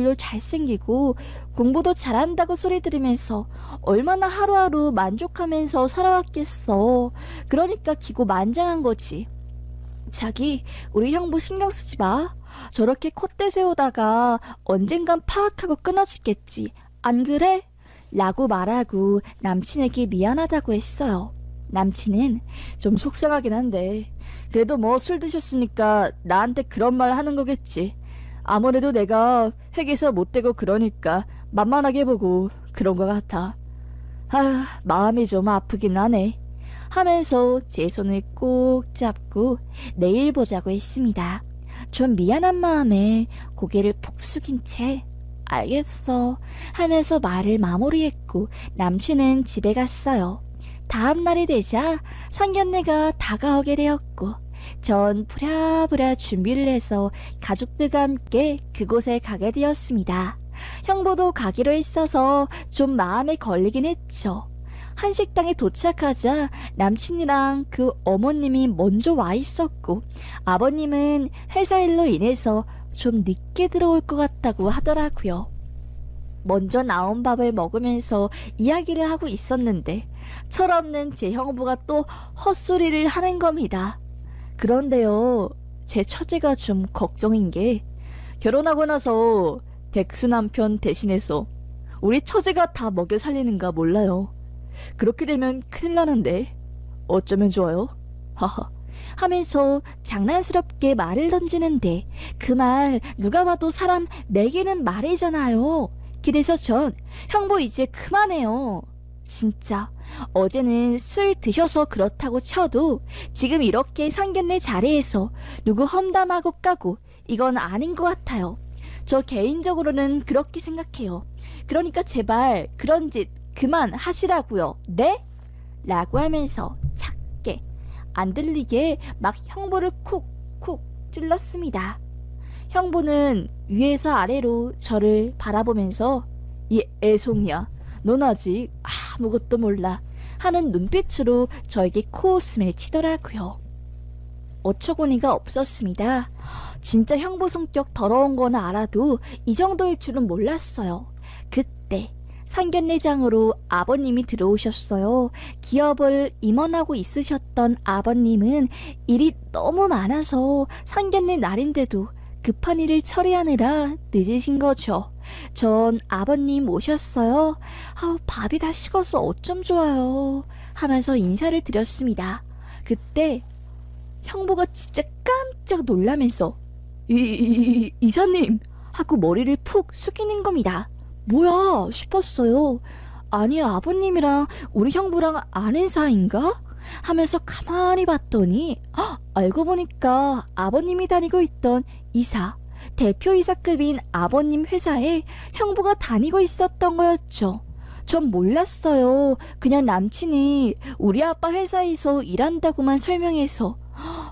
얼굴로 잘생기고 공부도 잘한다고 소리 들으면서 얼마나 하루하루 만족하면서 살아왔겠어. 그러니까 기고만장한 거지. 자기, 우리 형부 신경 쓰지 마. 저렇게 콧대 세우다가 언젠간 파악하고 끊어지겠지. 안 그래? 라고 말하고 남친에게 미안하다고 했어요. 남친은 좀 속상하긴 한데 그래도 뭐 술 드셨으니까 나한테 그런 말 하는 거겠지. 아무래도 내가 회계서 못되고 그러니까 만만하게 보고 그런 것 같아. 마음이 좀 아프긴 하네. 하면서 제 손을 꼭 잡고 내일 보자고 했습니다. 좀 미안한 마음에 고개를 푹 숙인 채 알겠어 하면서 말을 마무리했고 남친은 집에 갔어요. 다음 날이 되자 상견례가 다가오게 되었고 전 부랴부랴 준비를 해서 가족들과 함께 그곳에 가게 되었습니다. 형부도 가기로 했어서 좀 마음에 걸리긴 했죠. 한식당에 도착하자 남친이랑 그 어머님이 먼저 와 있었고 아버님은 회사 일로 인해서 좀 늦게 들어올 것 같다고 하더라고요. 먼저 나온 밥을 먹으면서 이야기를 하고 있었는데 철없는 제 형부가 또 헛소리를 하는 겁니다. 그런데요, 제 처제가 좀 걱정인 게 결혼하고 나서 백수 남편 대신해서 우리 처제가 다 먹여 살리는가 몰라요. 그렇게 되면 큰일 나는데 어쩌면 좋아요? 하하 하면서 장난스럽게 말을 던지는데 그 말 누가 봐도 사람 매기는 말이잖아요. 그래서 전 형부 이제 그만해요. 진짜 어제는 술 드셔서 그렇다고 쳐도 지금 이렇게 상견례 자리에서 누구 험담하고 까고 이건 아닌 것 같아요. 저 개인적으로는 그렇게 생각해요. 그러니까 제발 그런 짓 그만 하시라고요. 네? 라고 하면서 작게 안 들리게 막 형부를 쿡쿡 찔렀습니다. 형부는 위에서 아래로 저를 바라보면서 이 애송이야, 넌 아직 아무것도 몰라 하는 눈빛으로 저에게 코웃음을 치더라고요. 어처구니가 없었습니다. 진짜 형부 성격 더러운 거는 알아도 이 정도일 줄은 몰랐어요. 그때 상견례장으로 아버님이 들어오셨어요. 기업을 임원하고 있으셨던 아버님은 일이 너무 많아서 상견례 날인데도 급한 일을 처리하느라 늦으신 거죠. 전 아버님 오셨어요. 밥이 다 식어서 어쩜 좋아요 하면서 인사를 드렸습니다. 그때 형부가 진짜 깜짝 놀라면서 이사님 하고 머리를 푹 숙이는 겁니다. 뭐야 싶었어요. 아니 아버님이랑 우리 형부랑 아는 사이인가? 하면서 가만히 봤더니 알고 보니까 아버님이 다니고 있던 이사, 대표이사급인 아버님 회사에 형부가 다니고 있었던 거였죠. 전 몰랐어요. 그냥 남친이 우리 아빠 회사에서 일한다고만 설명해서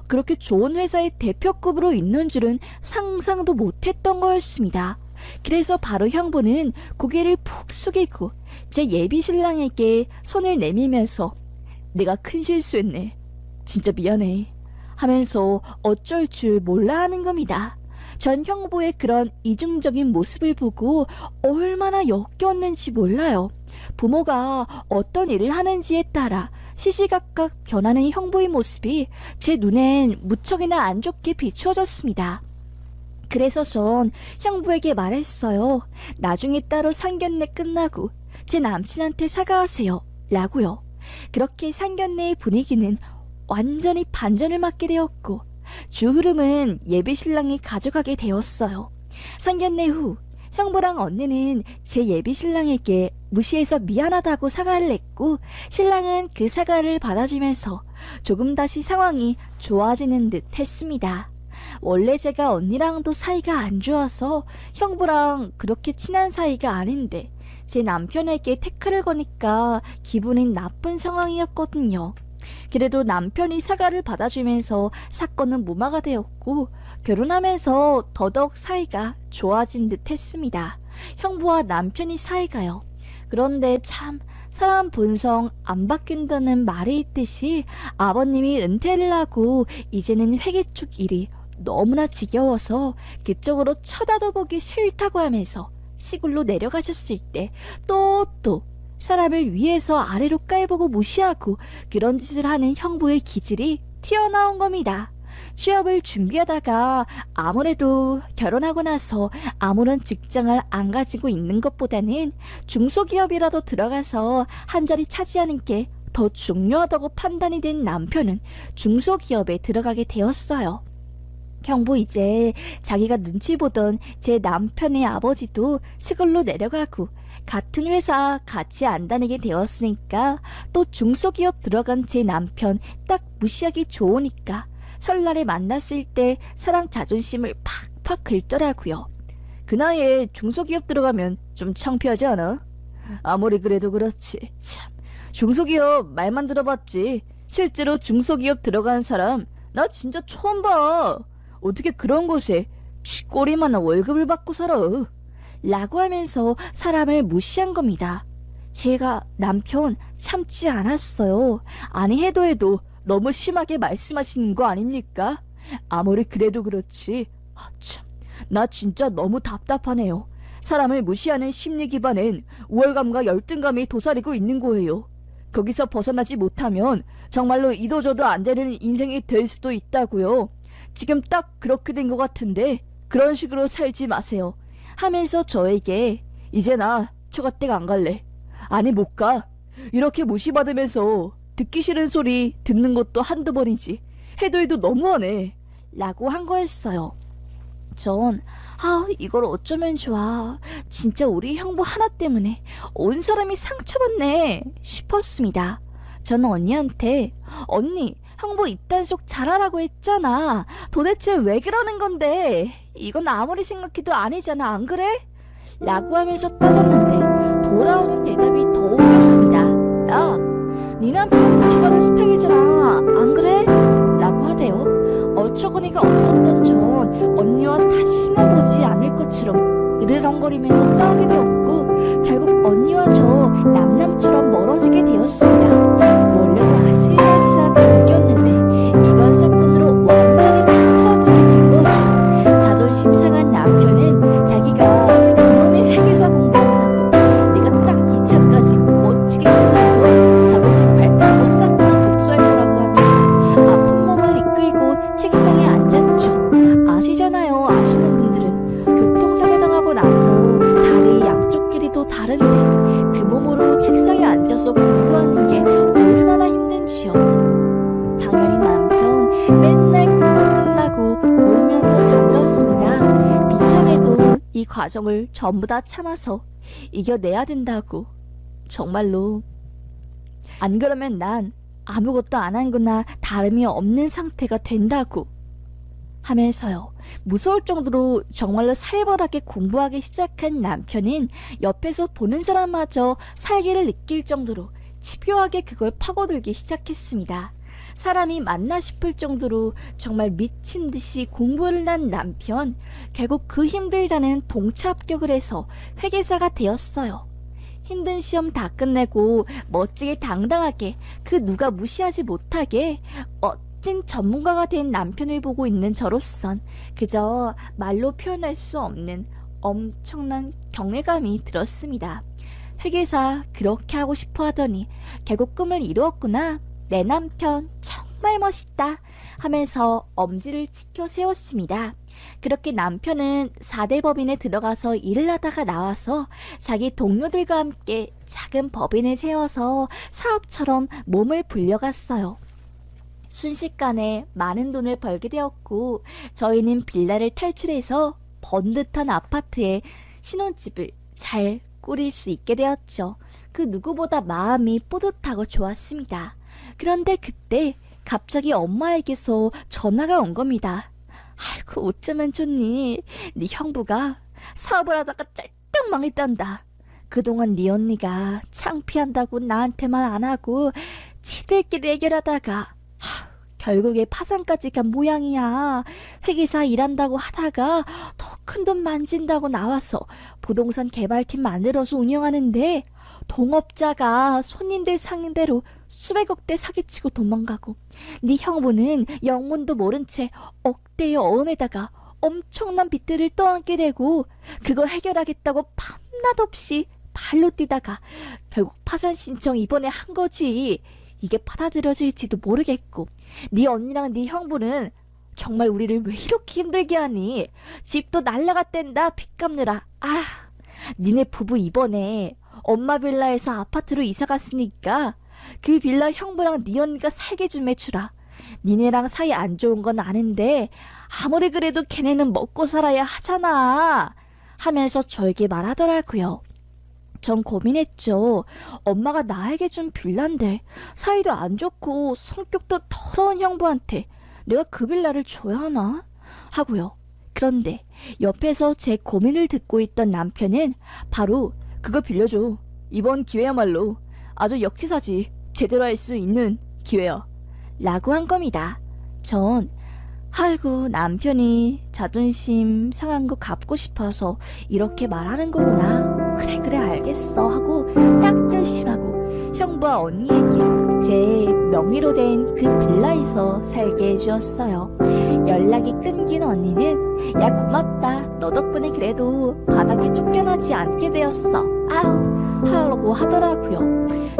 그렇게 좋은 회사의 대표급으로 있는 줄은 상상도 못했던 거였습니다. 그래서 바로 형부는 고개를 푹 숙이고 제 예비 신랑에게 손을 내밀면서 내가 큰 실수했네. 진짜 미안해. 하면서 어쩔 줄 몰라 하는 겁니다. 전 형부의 그런 이중적인 모습을 보고 얼마나 역겨웠는지 몰라요. 부모가 어떤 일을 하는지에 따라 시시각각 변하는 형부의 모습이 제 눈엔 무척이나 안 좋게 비추어졌습니다. 그래서 전 형부에게 말했어요. 나중에 따로 상견례 끝나고 제 남친한테 사과하세요 라고요. 그렇게 상견례의 분위기는 완전히 반전을 맞게 되었고 주 흐름은 예비 신랑이 가져가게 되었어요. 상견례 후 형부랑 언니는 제 예비 신랑에게 무시해서 미안하다고 사과를 했고 신랑은 그 사과를 받아주면서 조금 다시 상황이 좋아지는 듯 했습니다. 원래 제가 언니랑도 사이가 안 좋아서 형부랑 그렇게 친한 사이가 아닌데 제 남편에게 태클을 거니까 기분이 나쁜 상황이었거든요. 그래도 남편이 사과를 받아주면서 사건은 무마가 되었고 결혼하면서 더더욱 사이가 좋아진 듯 했습니다. 형부와 남편이 사이가요. 그런데 참 사람 본성 안 바뀐다는 말이 있듯이 아버님이 은퇴를 하고 이제는 회계 쪽 일이 너무나 지겨워서 그쪽으로 쳐다도 보기 싫다고 하면서 시골로 내려가셨을 때 또 사람을 위에서 아래로 깔보고 무시하고 그런 짓을 하는 형부의 기질이 튀어나온 겁니다. 취업을 준비하다가 아무래도 결혼하고 나서 아무런 직장을 안 가지고 있는 것보다는 중소기업이라도 들어가서 한 자리 차지하는 게 더 중요하다고 판단이 된 남편은 중소기업에 들어가게 되었어요. 형부 이제 자기가 눈치 보던 제 남편의 아버지도 시골로 내려가고 같은 회사 같이 안 다니게 되었으니까 또 중소기업 들어간 제 남편 딱 무시하기 좋으니까 설날에 만났을 때 사람 자존심을 팍팍 긁더라고요. 그 나이에 중소기업 들어가면 좀 창피하지 않아? 아무리 그래도 그렇지. 참, 중소기업 말만 들어봤지. 실제로 중소기업 들어간 사람 나 진짜 처음 봐. 어떻게 그런 곳에 쥐꼬리만한 월급을 받고 살아? 라고 하면서 사람을 무시한 겁니다. 제가 남편 참지 않았어요. 아니 해도 너무 심하게 말씀하시는 거 아닙니까? 아무리 그래도 그렇지. 참, 나 진짜 너무 답답하네요. 사람을 무시하는 심리 기반엔 우월감과 열등감이 도사리고 있는 거예요. 거기서 벗어나지 못하면 정말로 이도저도 안 되는 인생이 될 수도 있다고요. 지금 딱 그렇게 된 것 같은데 그런 식으로 살지 마세요. 하면서 저에게 이제 나 처갓댁 안 갈래. 아니 못 가. 이렇게 무시받으면서 듣기 싫은 소리 듣는 것도 한두 번이지. 해도 너무하네. 라고 한 거였어요. 전 이걸 어쩌면 좋아. 진짜 우리 형부 하나 때문에 온 사람이 상처받네 싶었습니다. 저는 언니한테 언니 형부 입단속 잘하라고 했잖아. 도대체 왜 그러는 건데? 이건 아무리 생각해도 아니잖아, 안 그래? 라고 하면서 따졌는데 돌아오는 대답이 더 웃겼습니다. 야, 네 남편 집안의 스펙이잖아, 안 그래? 라고 하대요. 어처구니가 없었던 전 언니와 다시는 보지 않을 것처럼 으르렁거리면서 싸우게 되었고 결국 언니와 저 남남처럼 멀어지게 되었습니다. 원래도 아슬아슬한 관계였는데 이번 사건으로 완전히 흐트러지게 된 거죠. 자존심 상한 남편은 자기가 그놈의 회계사 공부한다고 내가 딱 2차까지 멋지게 끝내서 자존심 밟고 싹 다 복수할 거라고 하면서 아픈 몸을 이끌고 책상에 앉았죠. 아시잖아요. 아시는 분들은 교통사고 당하고 나서 다리 양쪽 길이도 다른데 그 몸으로 책상에 앉아서 공부하는 게 얼마나 힘든지요. 당연히 남편 맨날 공부 끝나고 울면서 잠들었습니다. 비참해도 이 과정을 전부 다 참아서 이겨내야 된다고. 정말로 안 그러면 난 아무것도 안 한 거나 다름이 없는 상태가 된다고 하면서요. 무서울 정도로 정말로 살벌하게 공부하기 시작한 남편은 옆에서 보는 사람마저 살기를 느낄 정도로 집요하게 그걸 파고들기 시작했습니다. 사람이 맞나 싶을 정도로 정말 미친 듯이 공부를 한 남편, 결국 그 힘들다는 동차 합격을 해서 회계사가 되었어요. 힘든 시험 다 끝내고 멋지게 당당하게 그 누가 무시하지 못하게 멋진 전문가가 된 남편을 보고 있는 저로선 그저 말로 표현할 수 없는 엄청난 경외감이 들었습니다. 회계사 그렇게 하고 싶어 하더니 결국 꿈을 이루었구나. 내 남편 정말 멋있다 하면서 엄지를 치켜 세웠습니다. 그렇게 남편은 4대 법인에 들어가서 일을 하다가 나와서 자기 동료들과 함께 작은 법인을 세워서 사업처럼 몸을 불려갔어요. 순식간에 많은 돈을 벌게 되었고 저희는 빌라를 탈출해서 번듯한 아파트에 신혼집을 잘 꾸릴 수 있게 되었죠. 그 누구보다 마음이 뿌듯하고 좋았습니다. 그런데 그때 갑자기 엄마에게서 전화가 온 겁니다. 아이고 어쩌면 좋니. 네 형부가 사업을 하다가 짤떡 망했단다. 그동안 네 언니가 창피한다고 나한테 말 안 하고 지들끼리 해결하다가 결국에 파산까지 간 모양이야. 회계사 일한다고 하다가 더 큰돈 만진다고 나와서 부동산 개발팀 만들어서 운영하는데 동업자가 손님들 상대로 수백억대 사기치고 도망가고 네 형부는 영문도 모른 채 억대의 어음에다가 엄청난 빚들을 떠안게 되고 그거 해결하겠다고 밤낮 없이 발로 뛰다가 결국 파산 신청 이번에 한 거지. 이게 받아들여질지도 모르겠고 네 언니랑 네 형부는 정말 우리를 왜 이렇게 힘들게 하니? 집도 날라갔댄다 빚 갚느라. 니네 부부 이번에 엄마 빌라에서 아파트로 이사 갔으니까 그 빌라 형부랑 네 언니가 살게 좀 해주라. 니네랑 사이 안 좋은 건 아는데 아무리 그래도 걔네는 먹고 살아야 하잖아 하면서 저에게 말하더라고요. 전 고민했죠. 엄마가 나에게 준 빌라인데 사이도 안 좋고 성격도 더러운 형부한테 내가 그 빌라를 줘야 하나? 하고요. 그런데 옆에서 제 고민을 듣고 있던 남편은 바로 그거 빌려줘. 이번 기회야말로 아주 역지사지 제대로 할 수 있는 기회야. 라고 한 겁니다. 전 아이고 남편이 자존심 상한 거 갚고 싶어서 이렇게 말하는 거구나. 그래 알겠어 하고 딱 결심하고 형부와 언니에게 제 명의로 된 그 빌라에서 살게 해주었어요. 연락이 끊긴 언니는 야 고맙다. 너 덕분에 그래도 바닥에 쫓겨나지 않게 되었어. 하라고 하더라고요.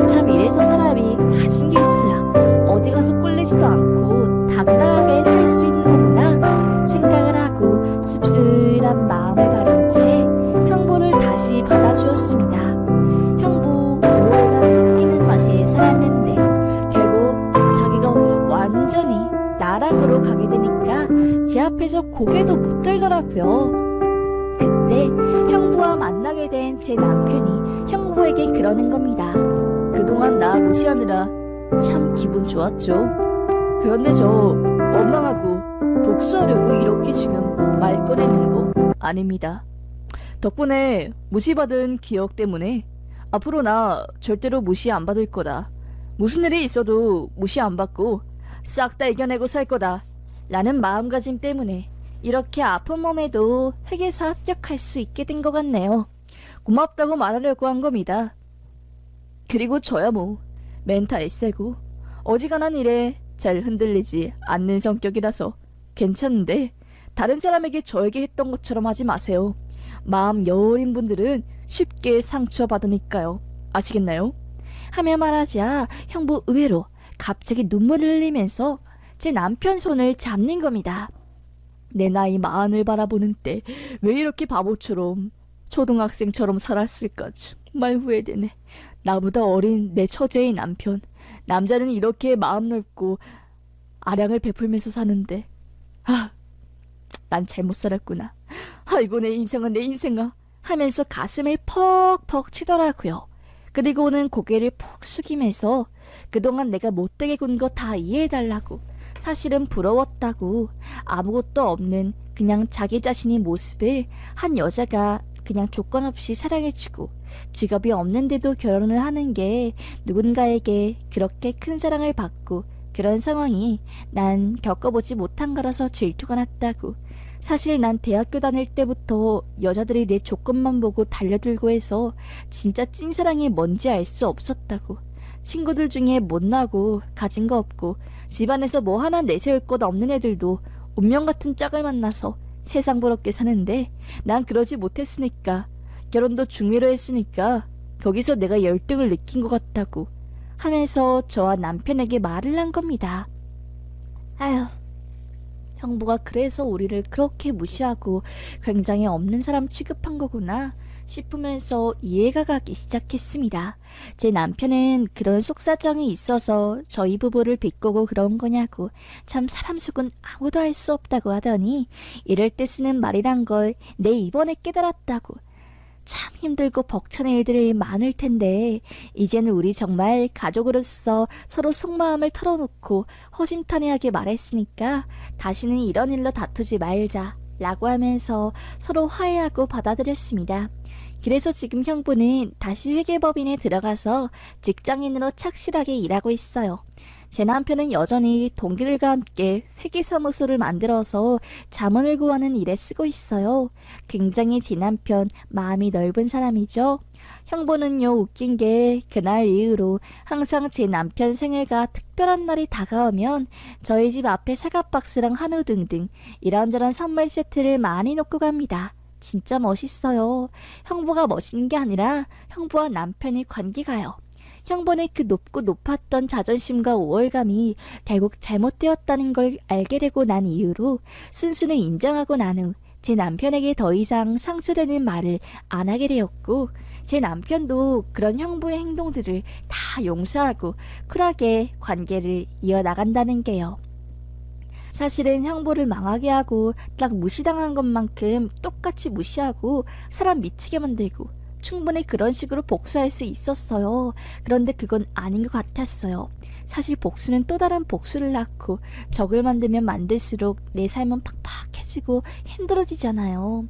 참 이래서 사람이 가진 게 있어야 어디 가서 꿀리지도 않고 당당하게 살 수 있는 거구나 생각을 하고 씁쓸한 마음을 가린 채 형부를 다시 받아주었습니다. 형부 5월간 웃기는 맛에 살았는데 결국 자기가 완전히 나락으로 가게 되니까 제 앞에서 고개도 못 들더라고요. 그때 형부와 만나게 된 제 남편이 형부에게 그러는 겁니다. 그동안 나 무시하느라 참 기분 좋았죠. 그런데 저 원망하고 복수하려고 이렇게 지금 말 꺼내는 거 아닙니다. 덕분에 무시받은 기억 때문에 앞으로 나 절대로 무시 안 받을 거다. 무슨 일이 있어도 무시 안 받고 싹 다 이겨내고 살 거다. 라는 마음가짐 때문에 이렇게 아픈 몸에도 회계사 합격할 수 있게 된 것 같네요. 고맙다고 말하려고 한 겁니다. 그리고 저야 뭐 멘탈이 세고 어지간한 일에 잘 흔들리지 않는 성격이라서 괜찮은데 다른 사람에게 저에게 했던 것처럼 하지 마세요. 마음 여린 분들은 쉽게 상처받으니까요. 아시겠나요? 하며 말하자 형부 의외로 갑자기 눈물을 흘리면서 제 남편 손을 잡는 겁니다. 내 나이 40을 바라보는 때 왜 이렇게 바보처럼 초등학생처럼 살았을까 정말 후회되네. 나보다 어린 내 처제의 남편. 남자는 이렇게 마음 넓고 아량을 베풀면서 사는데 난 잘못 살았구나. 아이고 내 인생아 내 인생아 하면서 가슴을 퍽퍽 치더라고요. 그리고는 고개를 푹 숙이면서 그동안 내가 못되게 군 거 다 이해해달라고 사실은 부러웠다고 아무것도 없는 그냥 자기 자신의 모습을 한 여자가 그냥 조건 없이 사랑해주고 직업이 없는데도 결혼을 하는 게 누군가에게 그렇게 큰 사랑을 받고 그런 상황이 난 겪어보지 못한 거라서 질투가 났다고. 사실 난 대학교 다닐 때부터 여자들이 내 조건만 보고 달려들고 해서 진짜 찐사랑이 뭔지 알 수 없었다고. 친구들 중에 못나고 가진 거 없고 집안에서 뭐 하나 내세울 것 없는 애들도 운명 같은 짝을 만나서 세상 부럽게 사는데 난 그러지 못했으니까 결혼도 중매로 했으니까 거기서 내가 열등을 느낀 것 같다고 하면서 저와 남편에게 말을 한 겁니다. 형부가 그래서 우리를 그렇게 무시하고 굉장히 없는 사람 취급한 거구나 싶으면서 이해가 가기 시작했습니다. 제 남편은 그런 속사정이 있어서 저희 부부를 비꼬고 그런 거냐고 참 사람 속은 아무도 알 수 없다고 하더니 이럴 때 쓰는 말이란 걸 내 이번에 깨달았다고. 참 힘들고 벅찬 일들이 많을 텐데 이제는 우리 정말 가족으로서 서로 속마음을 털어놓고 허심탄회하게 말했으니까 다시는 이런 일로 다투지 말자 라고 하면서 서로 화해하고 받아들였습니다. 그래서 지금 형부는 다시 회계법인에 들어가서 직장인으로 착실하게 일하고 있어요. 제 남편은 여전히 동기들과 함께 회계사무소를 만들어서 자문을 구하는 일에 쓰고 있어요. 굉장히 제 남편 마음이 넓은 사람이죠. 형부는요, 웃긴 게 그날 이후로 항상 제 남편 생일과 특별한 날이 다가오면 저희 집 앞에 사과 박스랑 한우 등등 이런저런 선물 세트를 많이 놓고 갑니다. 진짜 멋있어요. 형부가 멋있는 게 아니라 형부와 남편의 관계가요. 형부의 그 높고 높았던 자존심과 우월감이 결국 잘못되었다는 걸 알게 되고 난 이후로 순순히 인정하고 난 후 제 남편에게 더 이상 상처되는 말을 안 하게 되었고, 제 남편도 그런 형부의 행동들을 다 용서하고 쿨하게 관계를 이어나간다는 게요. 사실은 형부를 망하게 하고 딱 무시당한 것만큼 똑같이 무시하고 사람 미치게 만들고 충분히 그런 식으로 복수할 수 있었어요. 그런데 그건 아닌 것 같았어요. 사실 복수는 또 다른 복수를 낳고 적을 만들면 만들수록 내 삶은 팍팍해지고 힘들어지잖아요.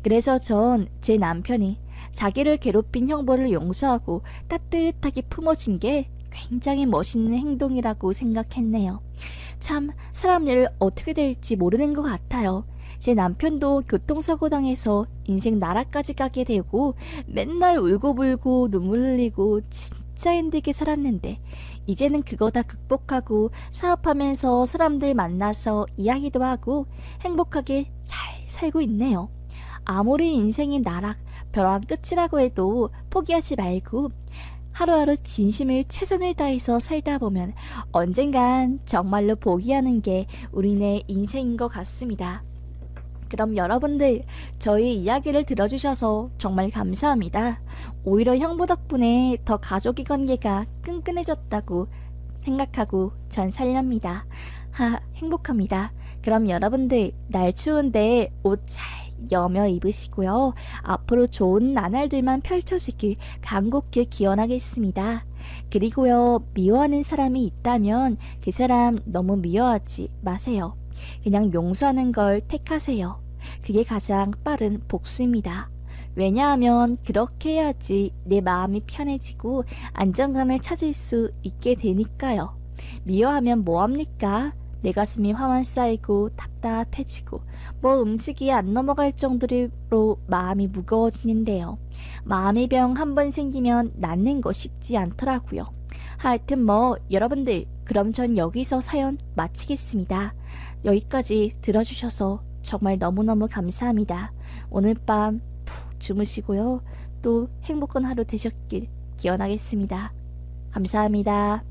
그래서 전 제 남편이 자기를 괴롭힌 형부를 용서하고 따뜻하게 품어준 게 굉장히 멋있는 행동이라고 생각했네요. 참, 사람 일 어떻게 될지 모르는 것 같아요. 제 남편도 교통사고 당해서 인생 나라까지 가게 되고 맨날 울고불고 눈물 흘리고 진짜 힘들게 살았는데 이제는 그거 다 극복하고 사업하면서 사람들 만나서 이야기도 하고 행복하게 잘 살고 있네요. 아무리 인생이 나락, 벼랑 끝이라고 해도 포기하지 말고 하루하루 진심을 최선을 다해서 살다 보면 언젠간 정말로 포기하는 게 우리네 인생인 것 같습니다. 그럼 여러분들, 저희 이야기를 들어주셔서 정말 감사합니다. 오히려 형부 덕분에 더 가족의 관계가 끈끈해졌다고 생각하고 전 살렵니다. 행복합니다. 그럼 여러분들, 날 추운데 옷 잘 여며 입으시고요. 앞으로 좋은 나날들만 펼쳐지길 간곡히 기원하겠습니다. 그리고요, 미워하는 사람이 있다면 그 사람 너무 미워하지 마세요. 그냥 용서하는 걸 택하세요. 그게 가장 빠른 복수입니다. 왜냐하면 그렇게 해야지 내 마음이 편해지고 안정감을 찾을 수 있게 되니까요. 미워하면 뭐합니까? 내 가슴이 화만 쌓이고 답답해지고 음식이 안 넘어갈 정도로 마음이 무거워지는데요. 마음의 병 한 번 생기면 낫는 거 쉽지 않더라고요. 하여튼 여러분들, 그럼 전 여기서 사연 마치겠습니다. 여기까지 들어주셔서 정말 너무너무 감사합니다. 오늘 밤 푹 주무시고요. 또 행복한 하루 되셨길 기원하겠습니다. 감사합니다.